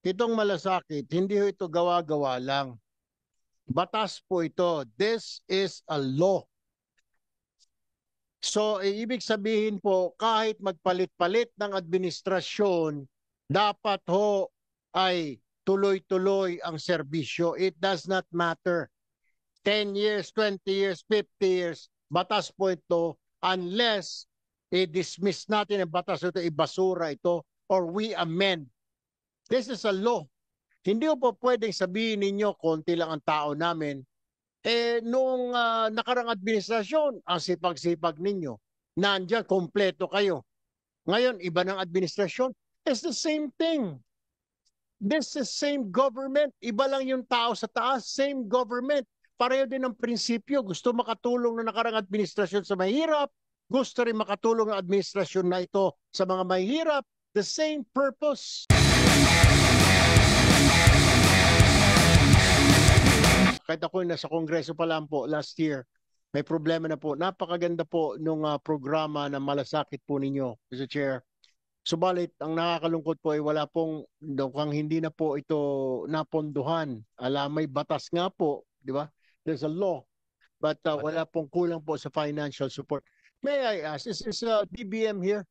itong malasakit, hindi ho ito gawa-gawa lang. Batas po ito. This is a law. So, ibig sabihin po, kahit magpalit-palit ng administrasyon, dapat ho ay tuloy-tuloy ang serbisyo. It does not matter. 10 years, 20 years, 50 years, batas po ito unless i-dismiss natin ang batas ito, ibasura ito, or we amend. This is a law. Hindi po pwedeng sabihin ninyo, konti lang ang tao namin, nung nakarang administrasyon, ang sipag-sipag ninyo. Nandiyan, kompleto kayo. Ngayon, iba ng administrasyon. It's the same thing. This is same government. Iba lang yung tao sa taas, same government. Pareho din ang prinsipyo. Gusto makatulong ng nakarang administrasyon sa mahirap. Gusto rin makatulong ng administrasyon na ito sa mga mahirap. The same purpose. Kahit ako nasa Kongreso pa lang po last year, may problema na po. Napakaganda po nung programa na malasakit po ninyo, Mr. Chair. Subalit, ang nakakalungkot po ay wala pong, kung hindi na po ito napondohan. May batas nga po, di ba? There's a law. But wala pong kulang po sa financial support. May I ask, is DBM here?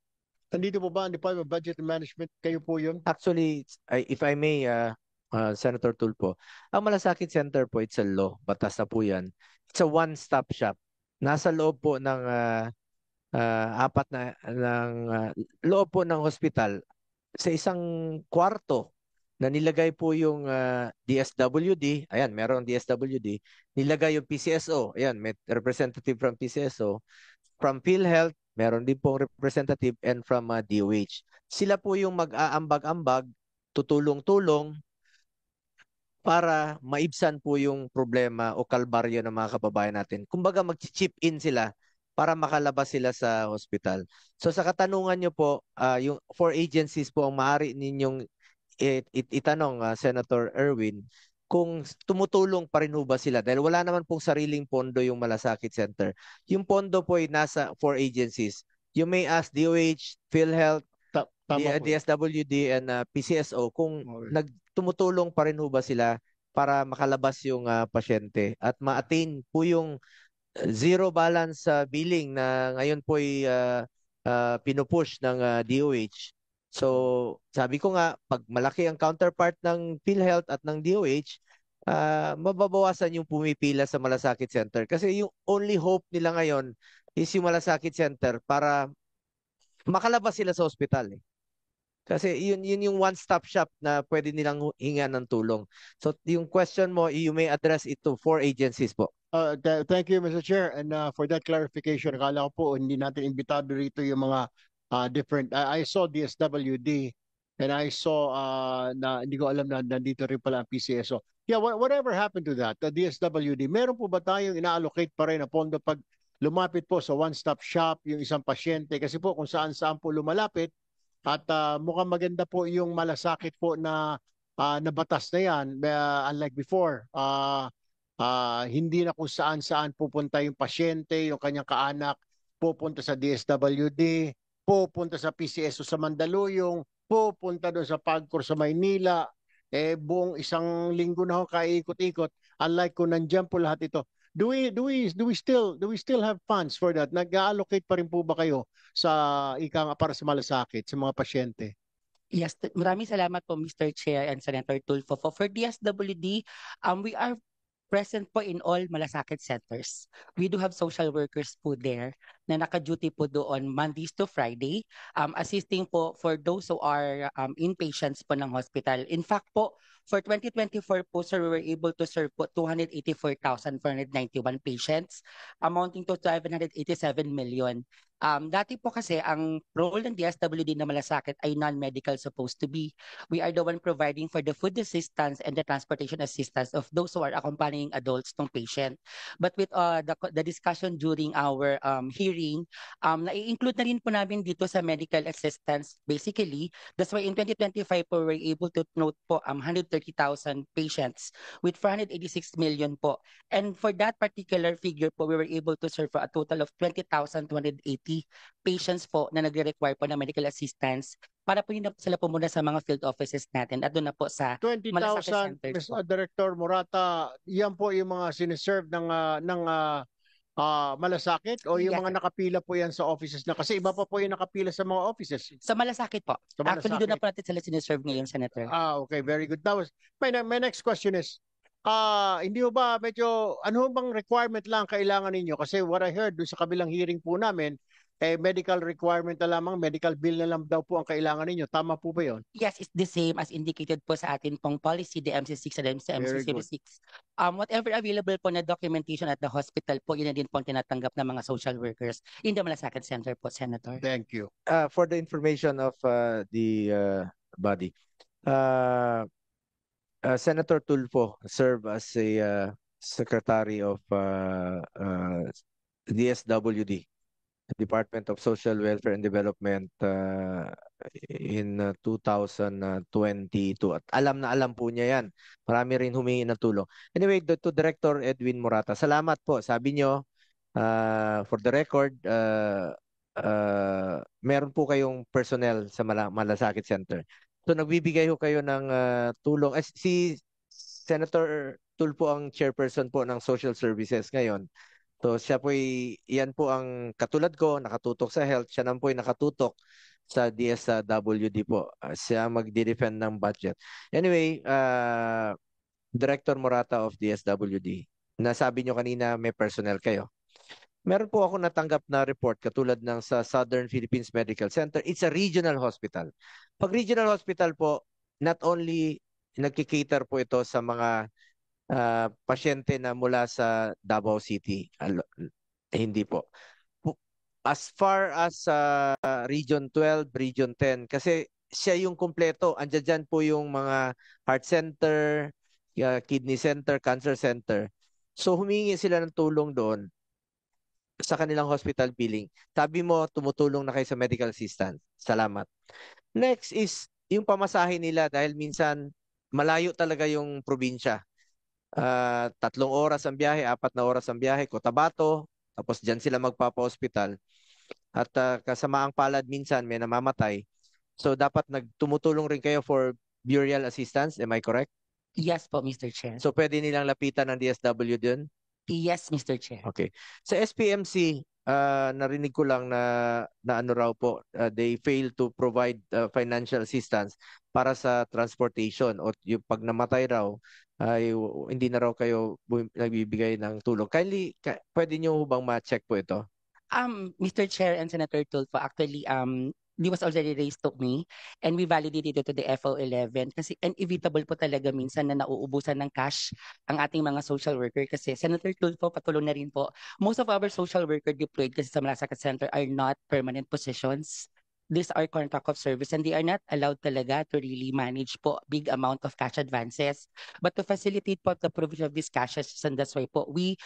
Nandito po ba ang Department of Budget and Management? Kayo po yun? Actually, if I may, Senator Tulfo, ang Malasakit Center po, it's a law. Batas na po yan. It's a one-stop shop. Nasa loob po ng apat na loob po ng hospital sa isang kwarto na nilagay po yung DSWD. Ayan, merong DSWD. Nilagay yung PCSO. Ayan, may representative from PCSO. From PhilHealth, meron din pong representative, and from DOH. Sila po yung mag-aambag-ambag, tutulong-tulong para maibsan po yung problema o kalbaryo ng mga kababayan natin. Kumbaga mag-chip in sila para makalabas sila sa hospital. So sa katanungan nyo po, yung 4 agencies po ang maaari ninyong itanong, Senator Erwin, kung tumutulong pa rin ba sila. Dahil wala naman pong sariling pondo yung Malasakit Center. Yung pondo po ay nasa 4 agencies. You may ask DOH, PhilHealth, Tama po. DSWD, and PCSO kung tumutulong pa rin ba sila para makalabas yung pasyente at ma-attain po yung zero balance billing na ngayon po ay pinupush ng DOH. So, sabi ko nga, pag malaki ang counterpart ng PhilHealth at ng DOH, mababawasan yung pumipila sa Malasakit Center. Kasi yung only hope nila ngayon is yung Malasakit Center para makalabas sila sa ospital. Kasi yun yung one-stop shop na pwede nilang hingan ng tulong. So yung question mo, you may address it to 4 agencies po. Thank you, Mr. Chair, and for that clarification. Akala ko po hindi natin imbitado rito yung mga different. I saw DSWD and I saw na hindi ko alam na nandito rin pala ang PCSO. Yeah, whatever happened to that, the DSWD, meron po ba tayong ina-allocate pa rin na pondo pag lumapit po sa one-stop shop yung isang pasyente? Kasi po kung saan-saan po lumalapit, at mukhang maganda po yung malasakit po na batas na yan. Unlike before, hindi na kung saan-saan pupunta yung pasyente, yung kanyang kaanak, pupunta sa DSWD, pupunta sa PCSO sa Mandaluyong, pupunta doon sa PAGCOR sa Maynila, buong isang linggo na ho kaikot-ikot. Unlike kung nandiyan po lahat ito. Do we still have funds for that? Nag-allocate pa rin po ba kayo sa para sa malasakit sa mga pasyente? Yes, maraming salamat po Mr. Chair and Senator Tulfo. For DSWD, we are present po in all malasakit centers. We do have social workers po there na naka-duty po doon Mondays to Friday, assisting po for those who are inpatients po ng hospital. In fact po, for 2024 po, sir, we were able to serve po 284,491 patients, amounting to 787 million. Dati po kasi ang role ng DSWD na malasakit ay non-medical supposed to be. We are the one providing for the food assistance and the transportation assistance of those who are accompanying adults ng patient. But with the discussion during our hearing, na-include na rin po namin dito sa medical assistance basically. That's why in 2025 po, we were able to note po 130,000 patients with 486 million po. And for that particular figure po, we were able to serve for a total of 20,280 patients po na nagre-require po ng medical assistance para po yun na sila po muna sa mga field offices natin at doon na po sa Malasakit 20,000, centers po. Director Morata, yan po yung mga sineserve ng Malasakit o yung Yes, mga sir. nakapila po yan sa offices na kasi iba pa po yung nakapila sa mga offices. Sa Malasakit po. Sa Actually, doon na Malasakit. po natin sila sineserve ngayon, Senator. Okay, very good. That was, my next question is, hindi mo ba medyo, ano bang requirement lang kailangan ninyo? Kasi what I heard doon sa kabilang hearing po namin, medical requirement na lamang, medical bill na lang daw po ang kailangan ninyo. Tama po ba yun? Yes, it's the same as indicated po sa atin pong policy, the MC6 and the Very good. MC06. Whatever available po na documentation at the hospital po, yun na din po ang tinatanggap ng mga social workers in the Malasakit Center po, Senator. Thank you. For the information of the body, Senator Tulfo served as a secretary of DSWD, Department of Social Welfare and Development, in 2022. At alam na alam po niya yan. Marami rin humingi ng tulong. Anyway, to Director Edwin Morata, salamat po. Sabi nyo, for the record, meron po kayong personnel sa Malasakit Center. So nagbibigay ho kayo ng tulong. Si Senator Tulfo ang chairperson po ng Social Services ngayon. So siya po yan po ang katulad ko, nakatutok sa health. Siya naman po ay nakatutok sa DSWD po. Siya magdi-defend ng budget. Anyway, Director Morata of DSWD, nasabi nyo kanina may personnel kayo. Meron po ako natanggap na report katulad ng sa Southern Philippines Medical Center. It's a regional hospital. Pag regional hospital po, not only nagkikater po ito sa mga pasyente na mula sa Davao City. Hindi po. As far as Region 12, Region 10, kasi siya yung kumpleto. Andiyan dyan po yung mga heart center, kidney center, cancer center. So humingi sila ng tulong doon sa kanilang hospital billing. Sabi mo, tumutulong na kayo sa medical assistance. Salamat. Next is yung pamasahe nila dahil minsan malayo talaga yung probinsya. 3 oras ang biyahe, 4 na oras ang biyahe, Cotabato, tapos dyan sila magpapa-hospital. At kasamaang palad minsan may namamatay. So dapat tumutulong rin kayo for burial assistance, am I correct? Yes po, Mr. Chair. So pwede nilang lapitan ng DSW din? Yes, Mr. Chair. Okay. Sa SPMC, narinig ko lang na ano raw po, they fail to provide financial assistance para sa transportation o yung pag namatay raw ay hindi na raw kayo nagbibigay ng tulong. Kindly, pwede nyo bang ma-check po ito? Mr. Chair and Senator Tulfo, actually, this was already raised to me and we validated it to the FO11 kasi inevitable po talaga minsan na nauubusan ng cash ang ating mga social worker kasi Senator Tulfo, patulong na rin po. Most of our social worker deployed kasi sa Malasakit Center are not permanent positions. These are contract of service and they are not allowed talaga to really manage po big amount of cash advances. But to facilitate po the provision of these cashes, and that's why po we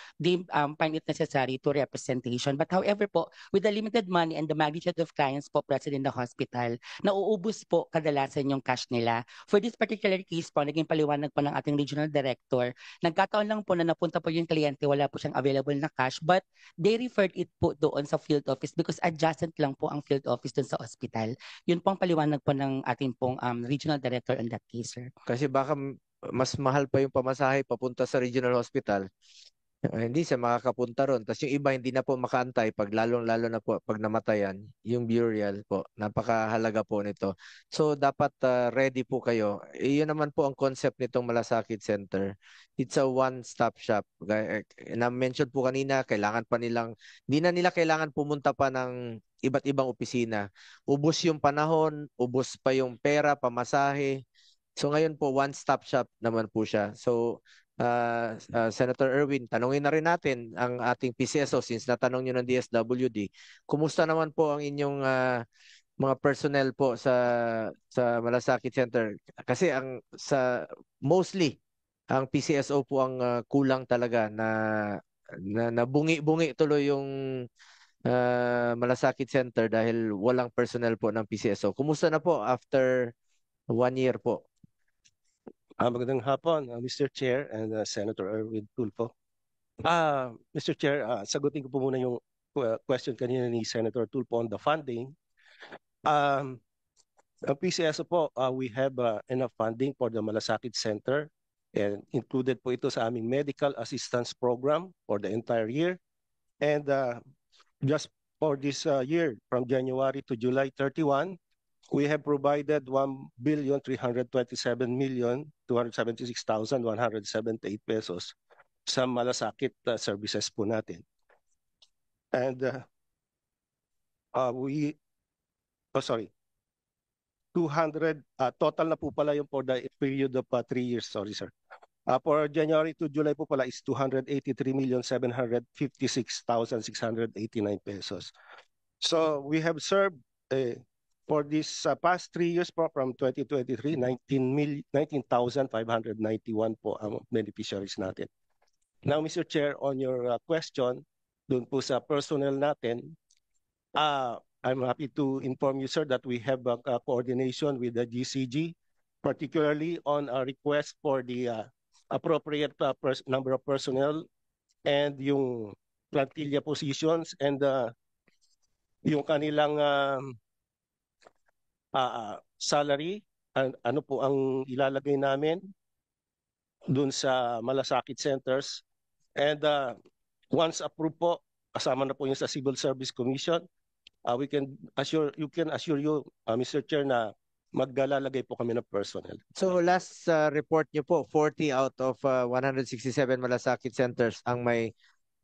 find it necessary to representation. But however po, with the limited money and the magnitude of clients po present in the hospital, nauubos po kadalasan yung cash nila. For this particular case po, naging paliwanag po ng ating regional director, nagkataon lang po na napunta po yung kliyente, wala po siyang available na cash, but they referred it po doon sa field office because adjacent lang po ang field office doon sa hospital. Yun pong paliwanag po ng ating pong regional director on that case, sir. Kasi baka mas mahal pa yung pamasahe papunta sa regional hospital. Hindi siya makakapunta ron. Tapos yung iba hindi na po makaantay pag lalong-lalo na po pag namatayan, yung burial po. Napakahalaga po nito. So dapat ready po kayo. Iyon naman po ang concept nitong Malasakit Center. It's a one-stop shop. Na-mention po kanina, hindi na nila kailangan pumunta pa ng iba't ibang opisina. Ubos yung panahon, ubos pa yung pera, pamasahe. So ngayon po, one-stop shop naman po siya. So Senator Erwin, tanungin na rin natin ang ating PCSO since natanong nyo ng DSWD. Kumusta naman po ang inyong mga personnel po sa Malasakit Center? Kasi mostly ang PCSO po ang kulang talaga na bungi-bungi tuloy yung Malasakit Center dahil walang personnel po ng PCSO. Kumusta na po after 1 year po? Magandang hapon, Mr. Chair and Senator Erwin Tulfo. Mr. Chair, sagutin ko po muna yung question kanina ni Senator Tulfo on the funding. Ang PCSO po, we have enough funding for the Malasakit Center, and included po ito sa aming medical assistance program for the entire year. And just for this year, from January to July 31, we have provided 1,327,276,178 pesos sa malasakit services po natin. And sorry, 200, total na po pala yung for the period of 3 years, sorry sir. For January to July po pala is 283,756,689 pesos. So we have served for this past 3 years po, from 2023, 19,591 po ang beneficiaries natin. Now, Mr. Chair, on your question, dun po sa personnel natin, I'm happy to inform you, sir, that we have a coordination with the GCG, particularly on a request for the appropriate number of personnel and yung plantilla positions and yung kanilang salary, ano po ang ilalagay namin dun sa malasakit centers. And once approved po, kasama na po yung sa Civil Service Commission, you can assure you, Mr. Chair, na maglalagay po kami ng personnel. So last report nyo po, 40 out of 167 malasakit centers ang may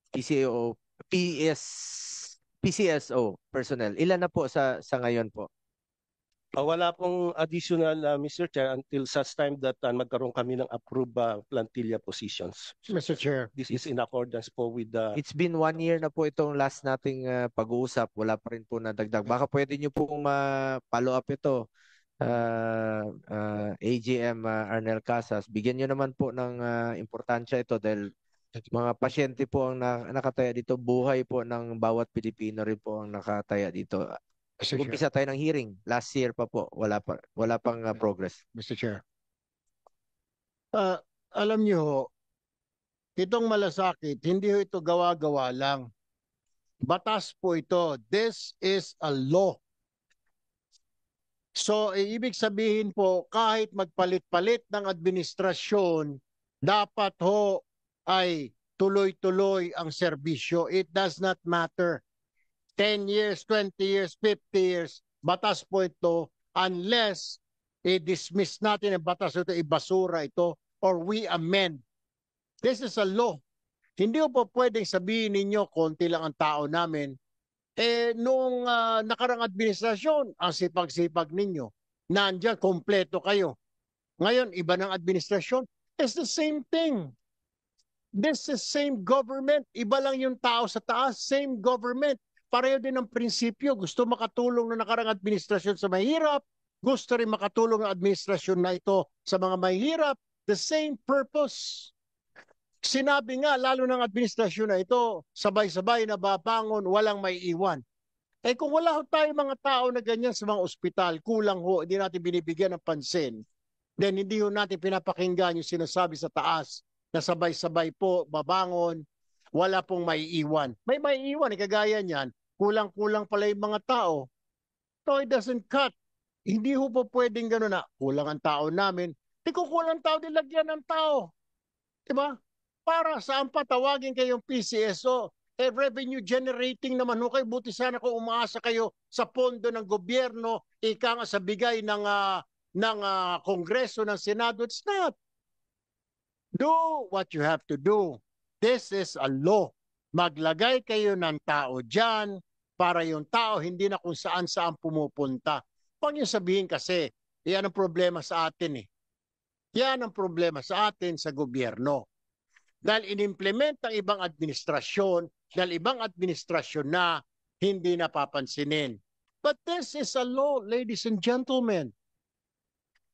PCSO personnel. Ilan na po sa ngayon po? Wala pong additional, Mr. Chair, until such time that magkaroon kami ng approved plantilla positions. Mr. Chair. This is in accordance po with the... It's been 1 year na po itong last nating pag-uusap. Wala pa rin po nadagdag. Baka pwede nyo pong ma-follow up ito. AGM Arnel Casas. Bigyan nyo naman po ng importansya ito dahil mga pasyente po ang nakataya dito. Buhay po ng bawat Pilipino rin po ang nakataya dito. Umpisa tayo ng hearing. Last year pa po. Wala pang progress. Mr. Chair. Alam niyo ho, itong malasakit, hindi ho ito gawa-gawa lang. Batas po ito. This is a law. So, ibig sabihin po, kahit magpalit-palit ng administrasyon, dapat ho ay tuloy-tuloy ang serbisyo. It does not matter. 10 years, 20 years, 50 years, batas po ito unless i-dismiss natin ang batas ito, ibasura ito, or we amend. This is a law. Hindi po pwedeng sabihin ninyo, konti lang ang tao namin. Noong nakarang administrasyon, ang sipag-sipag ninyo, nandiyan, kompleto kayo. Ngayon, iba ng administrasyon. It's the same thing. This is same government. Iba lang yung tao sa taas, same government. Pareho din ang prinsipyo. Gusto makatulong ng nakarang administrasyon sa mahirap. Gusto rin makatulong ng administrasyon na ito sa mga mahirap. The same purpose. Sinabi nga, lalo ng administrasyon na ito, sabay-sabay na babangon, walang may iwan. Kung wala ho tayo mga tao na ganyan sa mga ospital, kulang ho, hindi natin binibigyan ng pansin, then hindi ho natin pinapakinggan yung sinasabi sa taas na sabay-sabay po, babangon, wala pong may iwan. May iwan, kagaya niyan, kulang-kulang pala yung mga tao. So it doesn't cut. Hindi ho po pwedeng gano'n na, kulang ang tao namin. Di ko kulang tao, dilagyan ng tao. Diba? Para saan pa tawagin kayong PCSO? Revenue generating naman ho kayo. Buti sana kung umaasa kayo sa pondo ng gobyerno, ika nga sa bigay ng Kongreso, ng Senado. It's not. Do what you have to do. This is a law. Maglagay kayo ng tao dyan para yung tao hindi na kung saan-saan pumupunta. Huwag niyo sabihin kasi, yan ang problema sa atin eh. Yan ang problema sa atin sa gobyerno. Dahil inimplement ang ibang administrasyon, dahil ibang administrasyon na hindi napapansinin. But this is a law, ladies and gentlemen.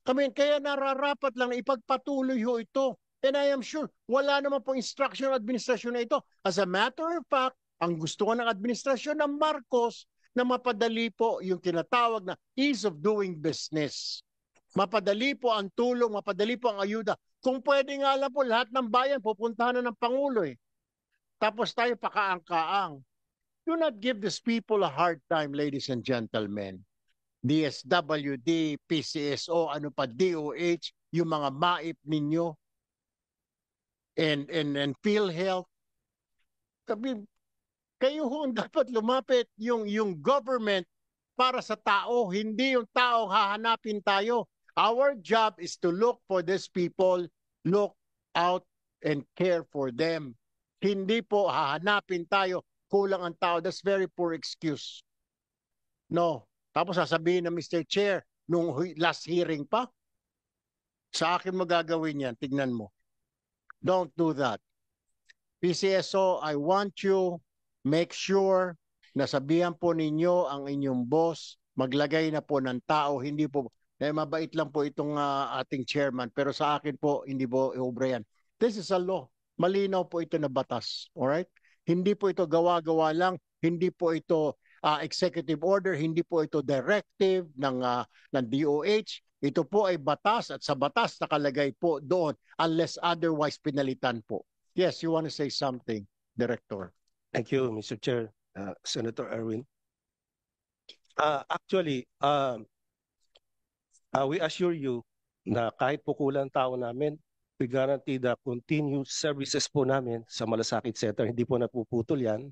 Kaya nararapat lang na ipagpatuloy ho ito. And I am sure, wala naman po instruction ng administrasyon na ito. As a matter of fact, ang gusto ng administrasyon ng Marcos na mapadali po yung tinatawag na ease of doing business. Mapadali po ang tulong, mapadali po ang ayuda. Kung pwede nga lang po, lahat ng bayan pupuntahan na ng Pangulo eh. Tapos tayo pakaang-kaang. Do not give these people a hard time, ladies and gentlemen. DSWD, PCSO, ano pa, DOH, yung mga MAIP ninyo, and PhilHealth. Kayo ho ang dapat lumapit yung government para sa tao, hindi yung tao hahanapin tayo. Our job is to look for these people, look out and care for them. Hindi po hahanapin tayo, kulang ang tao. That's very poor excuse. No. Tapos sasabihin ng Mr. Chair, nung last hearing pa, sa akin mo gagawin yan, tignan mo. Don't do that. PCSO, I want you, make sure na sabihan po ninyo ang inyong boss, maglagay na po ng tao, hindi po, mabait lang po itong ating chairman, pero sa akin po, hindi po iobra yan. This is a law. Malinaw po ito na batas. Alright? Hindi po ito gawa-gawa lang, hindi po ito executive order, hindi po ito directive ng DOH. Ito po ay batas at sa batas nakalagay po doon unless otherwise pinalitan po. Yes, you want to say something, Director? Thank you, Mr. Chair, Senator Erwin. Actually, we assure you na kahit po kulang tao namin, we guarantee the continued services po namin sa Malasakit Center. Hindi po napuputol yan.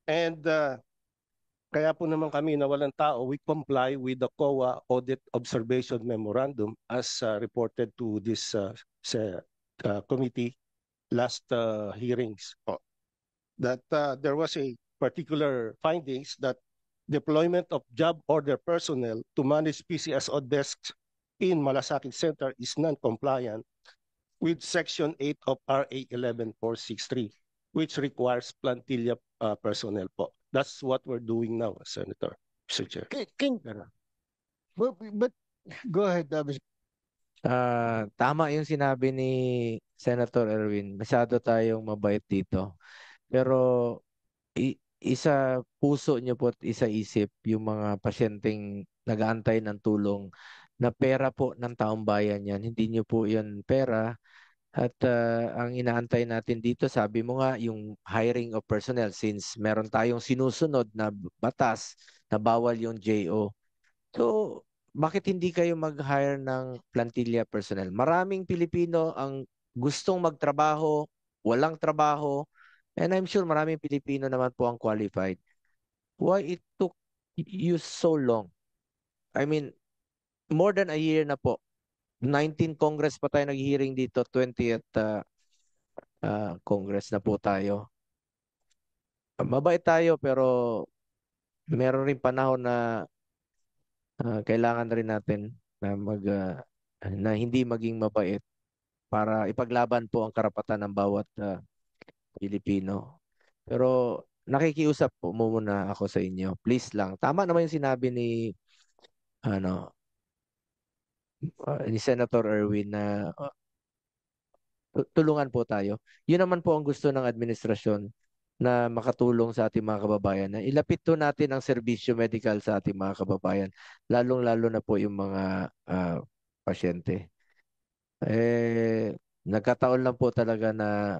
And kaya po naman kami na walang tao, we comply with the COA Audit Observation Memorandum as reported to this committee last hearings. That there was a particular findings that deployment of job order personnel to manage PCSO desks in Malasakit Center is non-compliant with Section 8 of RA 11463, which requires plantilla personnel po. That's what we're doing now, Senator, Mr. Chair. But go ahead, Tama yung sinabi ni Senator Erwin. Masyado tayong mabait dito. Pero isa puso niyo po at isa isip yung mga pasyenteng nag-aantay ng tulong na pera po ng taong bayan yan. Hindi niyo po yan pera. At ang inaantay natin dito, sabi mo nga, yung hiring of personnel since meron tayong sinusunod na batas na bawal yung JO. So, bakit hindi kayo mag-hire ng plantilla personnel? Maraming Pilipino ang gustong magtrabaho, walang trabaho, and I'm sure maraming Pilipino naman po ang qualified. Why it took you so long? I mean, more than a year na po. 19 Congress pa tayo nag-hearing dito, 20th Congress na po tayo. Mabait tayo pero meron rin panahon na kailangan rin natin na na hindi maging mabait para ipaglaban po ang karapatan ng bawat Pilipino. Pero nakikiusap po muna ako sa inyo. Please lang. Tama naman yung sinabi ni ni Senator Erwin na tulungan po tayo. Yun naman po ang gusto ng administrasyon na makatulong sa ating mga kababayan. Na ilapit po natin ang serbisyo medical sa ating mga kababayan. Lalong-lalo na po yung mga pasyente. Nagkataon lang po talaga na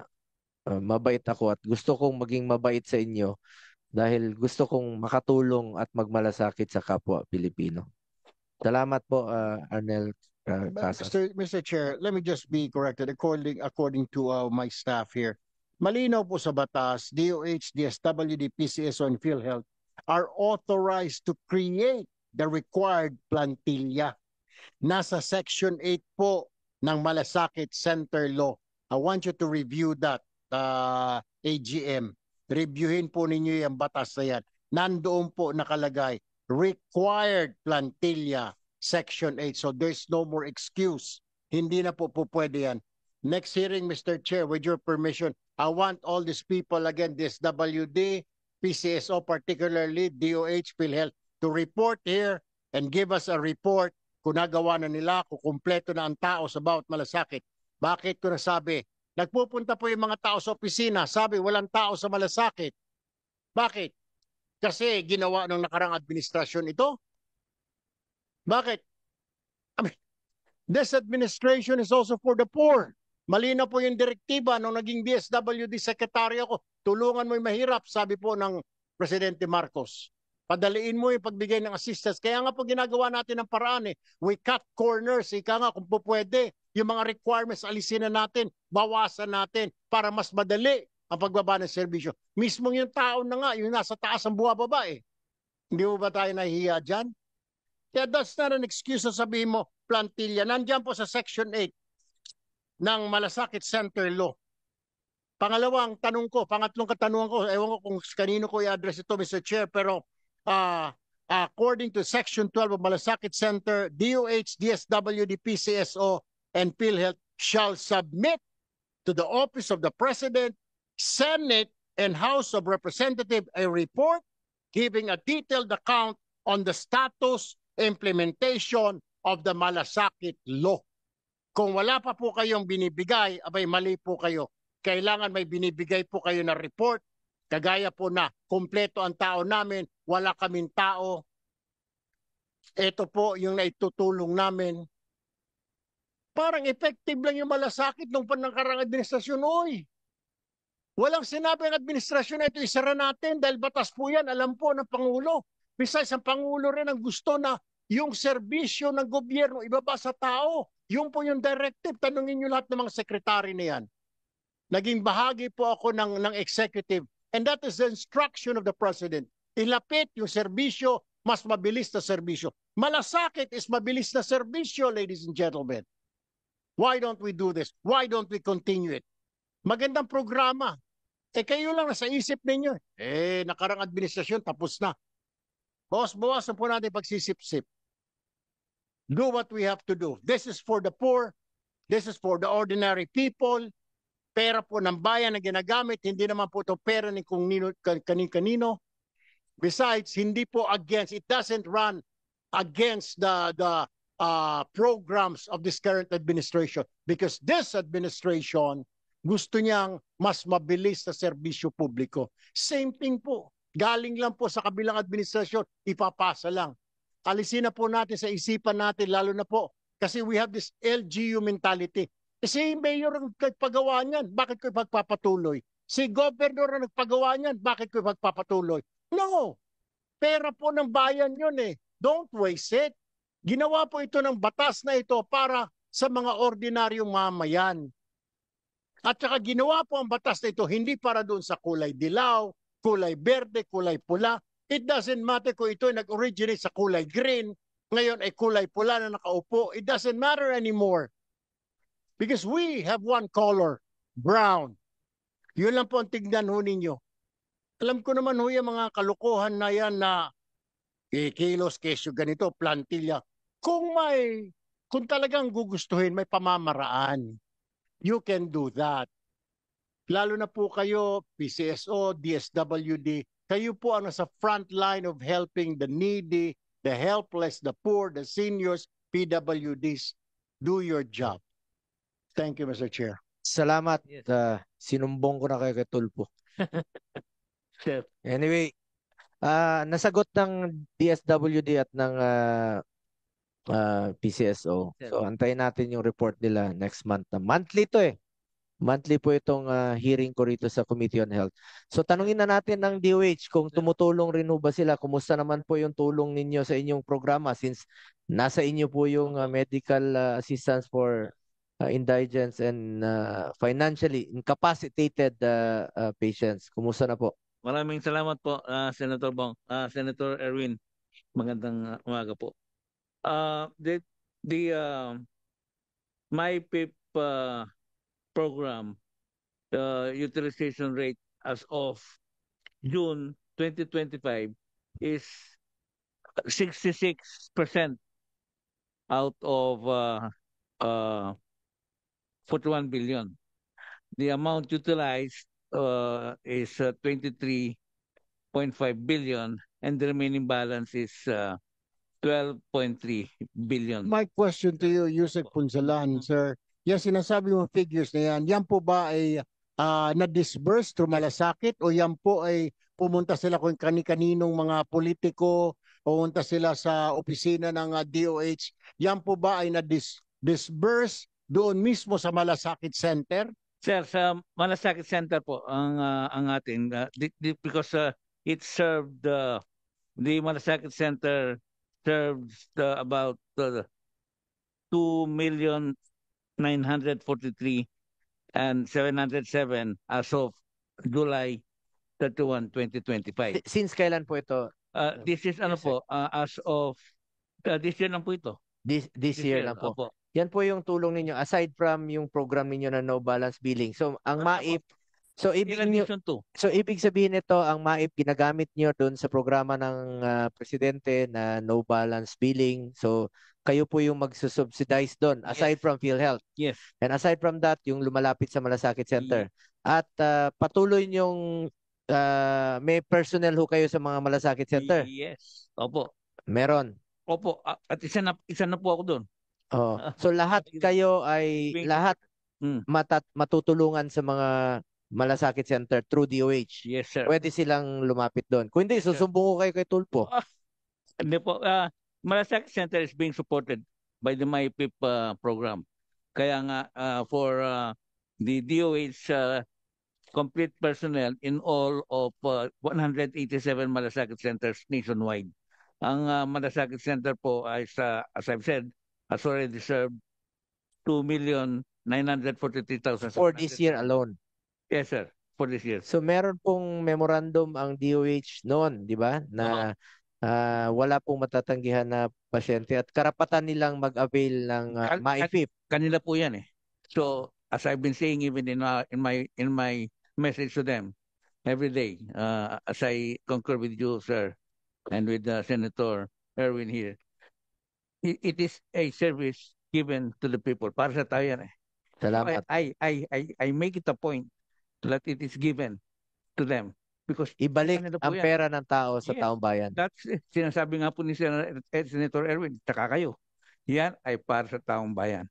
mabait ako at gusto kong maging mabait sa inyo dahil gusto kong makatulong at magmalasakit sa kapwa Pilipino. Salamat po, Arnel Casas. Mr. Chair, let me just be corrected according to my staff here. Malinaw po sa batas, DOH, DSWD, PCSO, and PhilHealth are authorized to create the required plantilla. Nasa Section 8 po ng Malasakit Center Law. I want you to review that, AGM. Reviewin po ninyo yung batas na yan. Nandoon po nakalagay, required plantilla, Section 8. So there's no more excuse. Hindi na po pwede yan. Next hearing, Mr. Chair, with your permission, I want all these people, again, DSWD, PCSO, particularly DOH, PhilHealth, to report here and give us a report kung nagawa na nila, kung kumpleto na ang tao sa bawat malasakit. Bakit ko nasabi? Nagpupunta po yung mga tao sa opisina, sabi walang tao sa malasakit. Bakit? Kasi ginawa ng nakarang administrasyon ito? Bakit? I mean, this administration is also for the poor. Malinaw po yung direktiba nung naging DSWD secretary ako. Tulungan mo yung mahirap, sabi po ng Presidente Marcos. Padaliin mo yung pagbigay ng assistance. Kaya nga po ginagawa natin ng paraan eh. We cut corners. Ika nga kung po pwede, yung mga requirements alisin na natin, bawasan natin para mas madali ang pagbaba ng serbisyo. Mismong yung tao na nga, yung nasa taas ang buwababa eh. Hindi mo ba tayo nahihiya dyan? Kaya that's not an excuse na sabihin mo, plantilla. Nandiyan po sa Section 8 ng Malasakit Center Law. Pangalawang tanong ko, pangatlong katanungan ko, ewan ko kung kanino ko i-address ito, Mr. Chair, pero according to Section 12 of Malasakit Center, DOH, DSWD, PCSO, and PhilHealth shall submit to the Office of the President, Senate, and House of Representatives a report giving a detailed account on the status, implementation of the Malasakit Law. Kung wala pa po kayong binibigay, abay mali po kayo. Kailangan may binibigay po kayo na report, kagaya po na kumpleto ang tao namin, wala kaming tao. Ito po yung naitutulong namin. Parang effective lang yung Malasakit nung panangkarang administrasyon. Oy, walang sinabi ang administrasyon na ito, isara natin dahil batas po yan, alam po ng Pangulo. Besides, ang Pangulo rin ang gusto na yung serbisyo ng gobyerno ibaba sa tao. Yung po yung directive. Tanungin nyo lahat ng mga sekretary na yan. Naging bahagi po ako ng executive, and that is the instruction of the President. Ilapit yung serbisyo, mas mabilis na serbisyo. Malasakit is mabilis na serbisyo, ladies and gentlemen. Why don't we do this? Why don't we continue it? Magandang programa. Kayo lang nasa isip ninyo. Nakarang administrasyon, tapos na. Bawasan po natin pagsisip-sip. Do what we have to do. This is for the poor. This is for the ordinary people. Pera po ng bayan na ginagamit, hindi naman po ito pera ni kung kanino. Besides, hindi po against, it doesn't run against the programs of this current administration because this administration gusto niyang mas mabilis na serbisyo publiko. Same thing po. Galing lang po sa kabilang administrasyon, ipapasa lang. Alisin na po natin sa isipan natin, lalo na po, kasi we have this LGU mentality. Si mayor ang nagpagawa niyan, bakit ko ipagpapatuloy? Si governor ang nagpagawa niyan, bakit ko ipagpapatuloy? No! Pera po ng bayan yun eh. Don't waste it. Ginawa po ito ng batas na ito para sa mga ordinaryong mamayan. At saka ginawa po ang batas na ito hindi para doon sa kulay dilaw, kulay berde, kulay pula. It doesn't matter kung ito ay nag-originate sa kulay green, ngayon ay kulay pula na nakaupo. It doesn't matter anymore. Because we have one color, brown. Yun lang po ang tignan ho ninyo. Alam ko naman ho yung mga kalukuhan na yan na kilos, kesyo, ganito, plantilla. Kung talagang gugustuhin, may pamamaraan. You can do that. Lalo na po kayo, PCSO, DSWD, kayo po ang nasa front line of helping the needy, the helpless, the poor, the seniors, PWDs. Do your job. Thank you, Mr. Chair. Salamat. Sinumbong ko na kayo kay Tulfo. Anyway, nasagot ng DSWD at ng PCSO. So, antayin natin yung report nila next month. Monthly to eh. Monthly po itong hearing ko rito sa Committee on Health. So, tanungin na natin ng DOH kung tumutulong rin ba sila. Kumusta naman po yung tulong ninyo sa inyong programa since nasa inyo po yung medical assistance for indigents and financially incapacitated patients. Kumusta na po? Maraming salamat po, Senator Bong. Senator Erwin, magandang umaga po. The MyPIP program utilization rate as of June 2025 is 66% out of 41 billion. The amount utilized is 23.5 billion and the remaining balance is 12.3 billion. My question to you, Yusek Punsalan, sir, yung sinasabi mong figures na yan po ba ay na-disburse through Malasakit o yan po ay pumunta sila kung kani-kaninong mga politiko, pumunta sila sa opisina ng DOH, yan po ba ay na-disburse doon mismo sa Malasakit Center? Sir, sa Malasakit Center po ang ating because it served the Malasakit Center serves about 2,943,707 as of July 31, 2025. Since kailan po ito? This is ano Yes, po, as of this year lang po ito. This year lang po. Opo. Yan po yung tulong ninyo aside from yung program ninyo na no balance billing. So ang MAIP, In addition to, ibig sabihin nito, ang MAIP ginagamit niyo doon sa programa ng presidente na no balance billing. So kayo po yung magsusubsidize doon aside from PhilHealth. yes. And aside from that, yung lumalapit sa Malasakit Center. At patuloy niyong may personnel ho kayo sa mga Malasakit Center. Yes. Opo. Meron. Opo. At isa na po ako doon. Oh. So lahat kayo ay lahat matutulungan sa mga Malasakit Center through DOH. Yes, sir. Pwede silang lumapit doon. Kung hindi, susumbong ko kayo kay Tulfo. Hindi po. Malasakit Center is being supported by the MyPIP program. Kaya nga for the DOH complete personnel in all of 187 Malasakit Centers nationwide. Ang Malasakit Center po ay as I've said, has already served 2,943,000 For this year alone. Yes, sir. For this year. So meron pong memorandum ang DOH noon, di ba? Na wala pong matatanggihan na pasyente at karapatan nilang mag-avail ng MyPIP. Kanila po yan eh. So as I've been saying even in my message to them every day, as I concur with you, sir, and with Senator Erwin here, it is a service given to the people. Para sa tayo yan eh. Salamat. I make it a point that it is given to them because Ibalik ang pera ng tao sa Yes. taong bayan. That's sinasabi nga po ni Senator Erwin, tsaka kayo. Yan ay para sa taong bayan.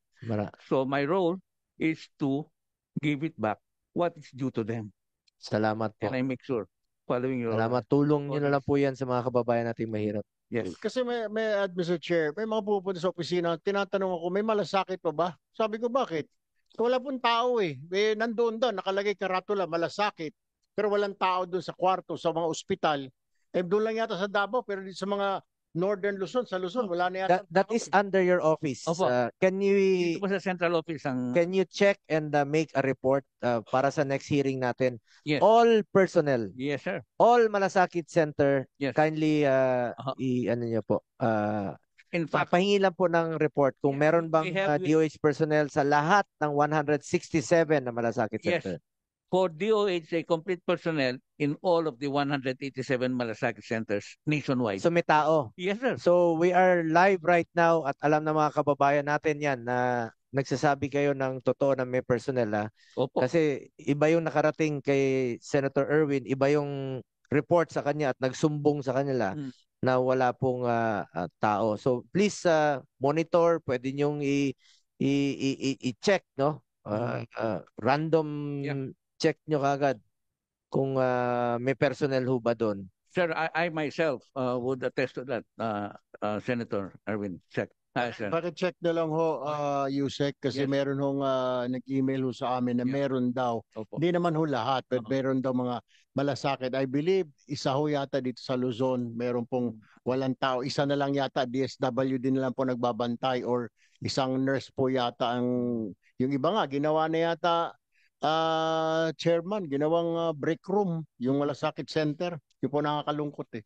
So my role is to give it back what is due to them. Salamat po. And I make sure following your Salamat. Tulong nyo na lang po yan sa mga kababayan nating mahirap. Yes. Kasi Mr. Chair, may mga pupunta sa opisina, tinatanong ako, may malasakit pa ba? Sabi ko, bakit? Wala pong tao eh. Nandoon doon, nakalagay karatula, malasakit. Pero walang tao doon sa kwarto, sa mga ospital. Doon lang yata sa Davao, pero dito sa mga Northern Luzon, sa Luzon, wala na yata. That is under your office. Opo. Can Dito po sa central office ang you check and make a report para sa next hearing natin? Yes. All personnel, Yes, sir. all Malasakit Center, Yes. kindly ano niyo po, In fact, pahingi lang po ng report kung meron bang we have- DOH personnel sa lahat ng 167 na Malasakit Yes. Center. for DOH, a complete personnel in all of the 187 Malasakit centers nationwide. So may tao. Yes, sir. So we are live right now at alam na mga kababayan natin yan na nagsasabi kayo ng totoo na may personnel. Opo. Kasi iba yung nakarating kay Senator Erwin, iba yung report sa kanya at nagsumbong sa kanila na wala pong tao. So please monitor, pwede nyong i-check, no? Random check nyo kagad kung may personnel ho ba doon. Sir, I myself would attest to that, Senator Erwin. Check. Sir. Paki-check na lang ho, Yusek, kasi Yes. meron hong nag-email ho sa amin na Yes. meron daw. Opo. Hindi naman ho lahat, but meron daw mga malasakit. I believe, isa ho yata dito sa Luzon, meron pong walang tao. Isa na lang yata, DSWD na lang po nagbabantay or isang nurse po yata ang, yung iba nga, ginawa na yata, chairman, ginawang break room, yung malasakit center. Yung po nakakalungkot eh.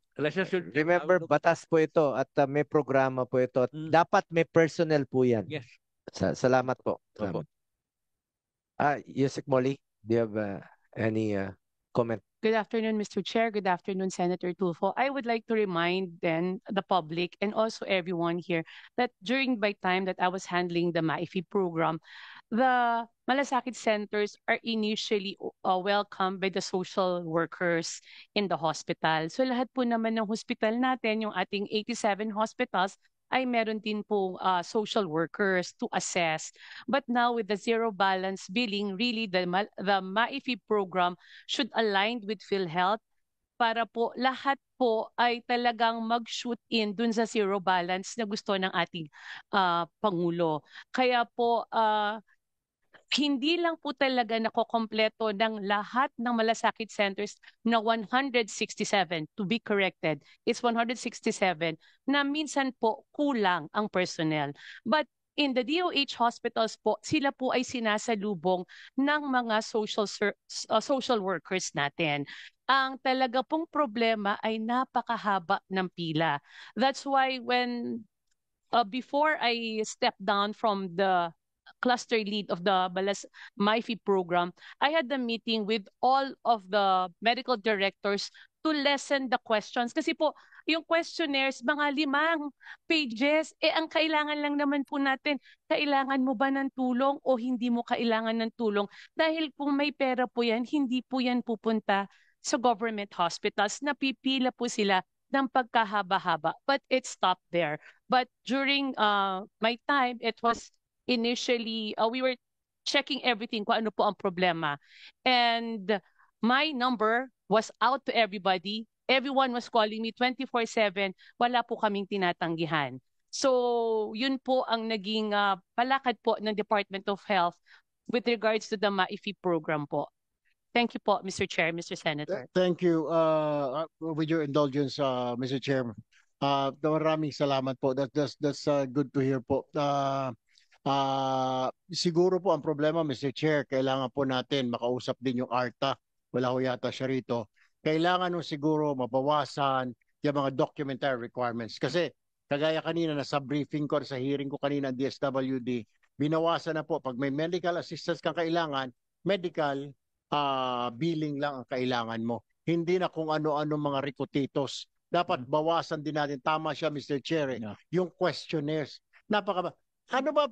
Remember, batas po ito at may programa po ito. At dapat may personnel po yan. Yes. Salamat po. Opo. Yusek Molly, do you have any comment? Good afternoon, Mr. Chair. Good afternoon, Senator Tulfo. I would like to remind then the public and also everyone here that during my time that I was handling the MAIFI program, the Malasakit centers are initially welcomed by the social workers in the hospital. So lahat po naman ng hospital natin, yung ating 87 hospitals, ay meron din po social workers to assess. But now with the zero balance billing, really the MAIFI program should align with PhilHealth para po lahat po ay talagang mag-shoot in dun sa zero balance na gusto ng ating Pangulo. Kaya po hindi lang po talaga nakokompleto ng lahat ng malasakit centers na 167. To be corrected, it's 167 na minsan po kulang ang personnel. But in the DOH hospitals po, sila po ay sinasalubong ng mga social workers natin. Ang talaga pong problema ay napakahaba ng pila. That's why when before I stepped down from the cluster lead of the MyFi program, I had a meeting with all of the medical directors to lessen the questions. Kasi po, yung questionnaires, mga 5 pages, ang kailangan lang naman po natin, kailangan mo ba ng tulong o hindi mo kailangan ng tulong? Dahil kung may pera po yan, hindi po yan pupunta sa government hospitals. Napipila po sila ng pagkahaba-haba. But it stopped there. But during my time, it was initially, we were checking everything kung ano po ang problema. And my number was out to everybody. Everyone was calling me 24/7. Wala po kaming tinatanggihan. So, yun po ang naging palakad po ng Department of Health with regards to the MAIFI program po. Thank you po, Mr. Chair, Mr. Senator. Thank you. With your indulgence, Mr. Chairman. Maraming salamat po. That's good to hear po. Siguro po ang problema, Mr. Chair, kailangan po natin makausap din yung ARTA. Wala ho yata siya rito. Kailangan nung siguro mabawasan yung mga documentary requirements. Kasi kagaya kanina na sa briefing ko, sa hearing ko kanina ang DSWD, binawasan na po pag may medical assistance kang kailangan, medical billing lang ang kailangan mo. Hindi na kung ano-ano mga rikutitos. Dapat bawasan din natin. Tama siya, Mr. Chair. Yung questionnaires. Ano ba?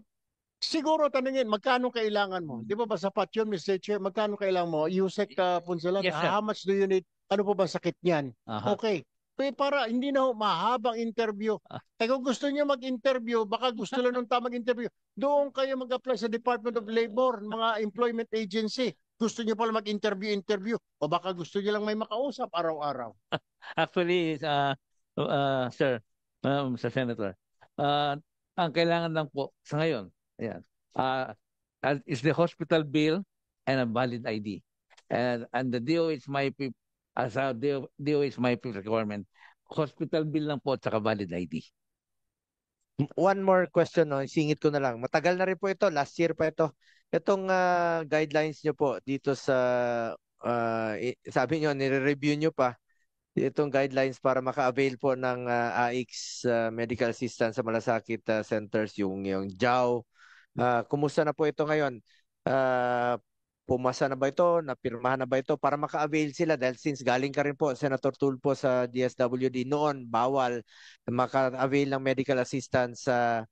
Siguro tanungin, magkano kailangan mo? Di ba sapat yun, Mr. Chair? Magkano kailangan mo? Yusek Punsalan, Yes, sir. how much do you need? Ano po ba sakit niyan? Aha. Okay. Para hindi na mahabang interview. Kung gusto niyo mag-interview, baka gusto lang nung tamang interview, doon kayo mag-apply sa Department of Labor, mga employment agency. Gusto niyo pala mag-interview, o baka gusto niyo lang may makausap araw-araw. Actually, sir, sa Senator, ang kailangan lang po sa ngayon, ayan, is the hospital bill and a valid ID. And the DOH MyPIP, as a DOH MyPIP requirement, hospital bill lang po at saka valid ID. One more question, no? Singit ko na lang. Matagal na rin po ito. Last year pa ito. Itong guidelines nyo po dito sa, sabi nyo, nire-review nyo pa itong guidelines para maka-avail po ng AIX medical assistance sa malasakit centers, yung JAW. Kumusta na po ito ngayon? Pumasa na ba ito? Napirmahan na ba ito? Para maka-avail sila dahil since galing ka rin po, Senator Tulfo, sa DSWD noon, bawal maka-avail ng medical assistance sa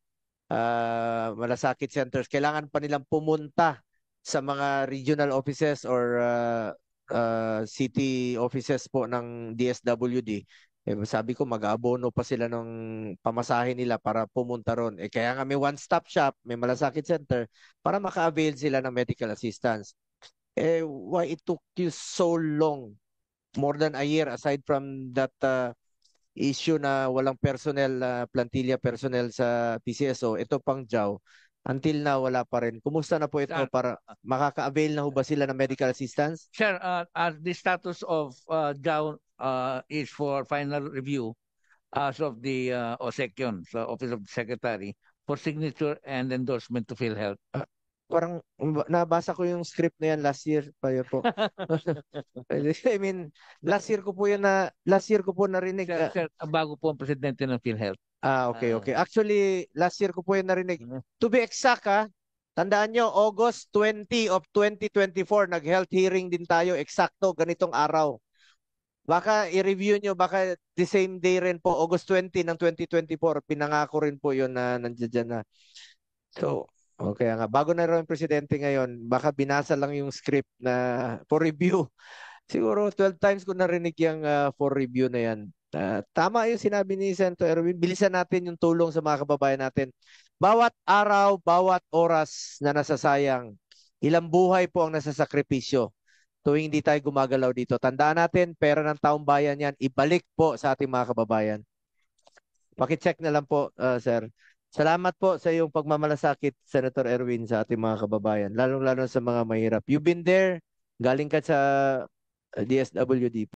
malasakit centers. Kailangan pa nilang pumunta sa mga regional offices or city offices po ng DSWD. Sabi ko, mag-aabono pa sila ng pamasahe nila para pumunta ron. Kaya nga may one-stop shop, may malasakit center para maka-avail sila ng medical assistance. Why it took you so long? More than a year aside from that issue na walang personnel, plantilla personnel sa PCSO, ito pang JAW. Until now, wala pa rin. Kumusta na po ito para makaka-avail na ho ba sila ng medical assistance? Sir, the status of JAW is for final review as of the OSECION, so Office of the Secretary, for signature and endorsement to PhilHealth. Parang nabasa ko yung script na yan last year pa yun po. I mean, last year ko po narinig. Sir, bago po ang presidente ng PhilHealth. Okay. Actually, last year ko po yun narinig. To be exact, tandaan nyo, August 20 of 2024, nag-health hearing din tayo, eksakto, ganitong araw. Baka i-review nyo, baka the same day rin po, August 20 ng 2024, pinangako rin po yun na nandiyan na. So, okay nga. Bago na raw yung presidente ngayon, baka binasa lang yung script na for review. Siguro 12 times ko narinig yung for review na yan. Tama yung sinabi ni Senator Erwin. Bilisan natin yung tulong sa mga kababayan natin. Bawat araw, bawat oras na nasasayang, ilang buhay po ang nasasakripisyo tuwing hindi tayo gumagalaw dito. Tandaan natin, pera ng taong bayan yan, ibalik po sa ating mga kababayan. Pakicheck na lang po, sir. Salamat po sa iyong pagmamalasakit, Senator Erwin, sa ating mga kababayan, lalong-lalo sa mga mahirap. You've been there, galing ka sa DSWD.